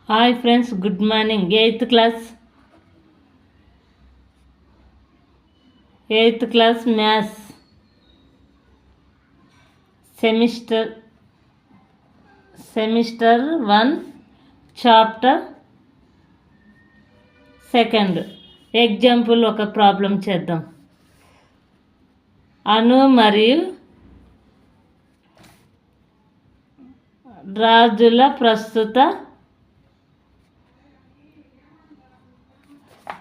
Hi friends, good morning. 8th class maths semester 1 chapter 2nd example ఒక problem చేద్దాం. అను మరియు రాజుల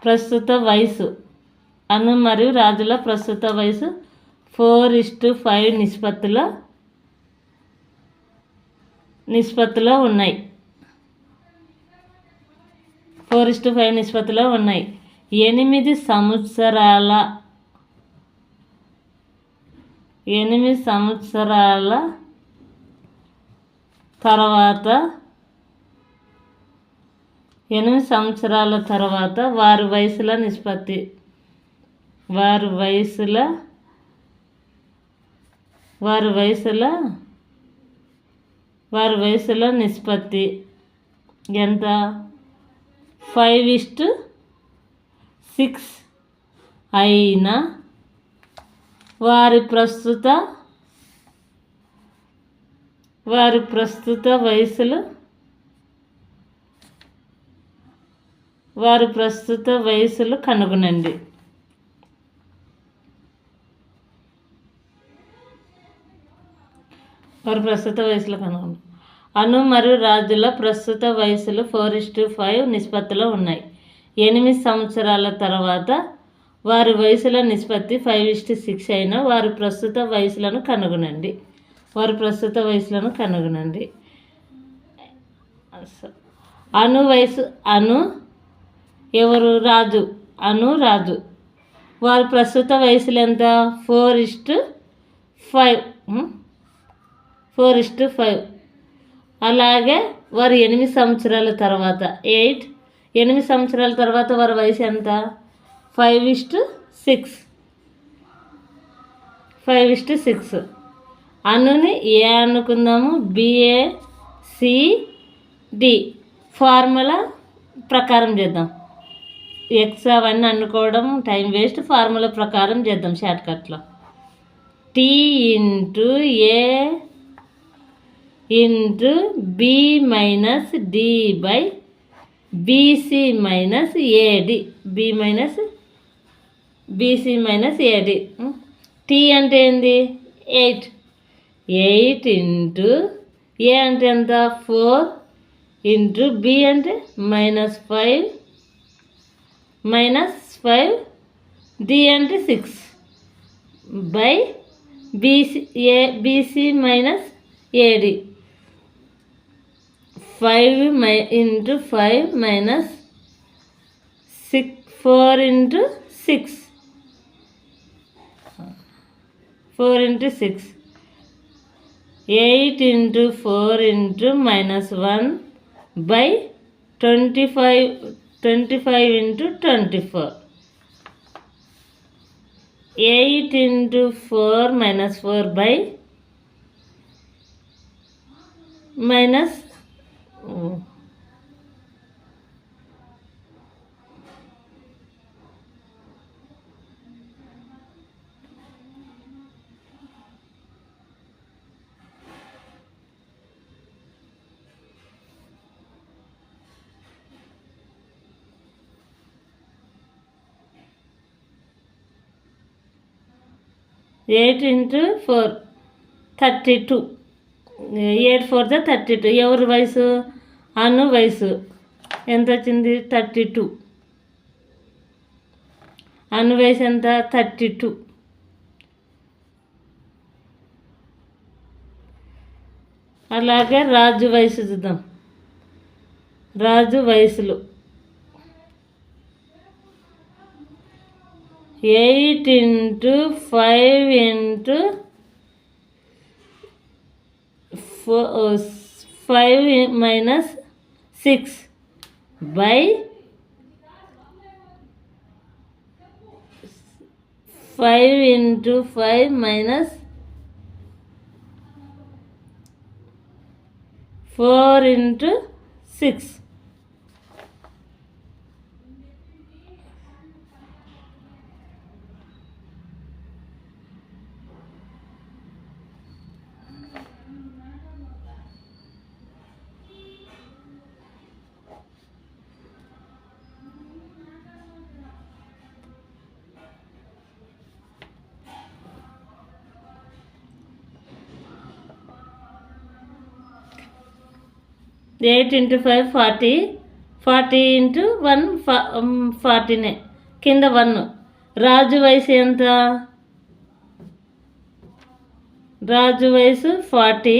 ప్రస్తుత వయసు. అను మరియు రాజుల ప్రస్తుత వయసు 4:5 నిష్పత్తిలో ఉన్నాయి. 4:5 నిష్పత్తిలో ఉన్నాయి. 8 సంవత్సరాల తర్వాత వారి వయసుల నిష్పత్తి ఎంత? 5:6 అయినా వారి ప్రస్తుత వయసులు కనుగొనండి. అను మరియు రాజుల ప్రస్తుత వయసులు 4:5 నిష్పత్తిలో ఉన్నాయి. 8 సంవత్సరాల తర్వాత వారి వయసుల నిష్పత్తి 5:6 అయినా వారి ప్రస్తుత వయసులను కనుగొనండి. అను ఎవరు? రాజు. వారి ప్రస్తుత వయసులు ఎంత? 4:5. అలాగే వారు 8 సంవత్సరాల తర్వాత 8 సంవత్సరాల తర్వాత వారి వయసు ఎంత? 5:6. అనుని ఏ అనుకుందాము? BACD ఫార్ములా ప్రకారం చేద్దాం. ఎక్స్ అవన్నీ అనుకోవడం టైం వేస్ట్. ఫార్ములా ప్రకారం చేద్దాం షార్ట్కట్లో. T × A × B - D / BC - AD. T అంటే ఏంది? 8. 8 × A అంటే ఎంత? 4 × B అంటే -5 D అంటే 6 by BC - AD. 5 × 5 - 4 × 6. 8 × 4 × -1 by 25 × 24. 8 × 4 - 4 by minus 8 × 4 32. 8 4 32. ఎవరి వయసు? అను వయసు ఎంత వచ్చింది? 32. అను వయసు ఎంత? 32. అలాగే రాజు వయసు చూద్దాం. రాజు వయసులు 8 × 5 × 5 - 6 by 5 × 5 - 4 × 6. 8 × 5 40, 40 × 1 40 కింద 1. రాజు వయసు ఎంత? రాజు వయసు 40,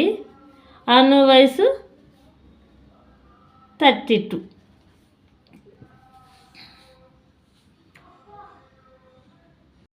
అను వయసు 32.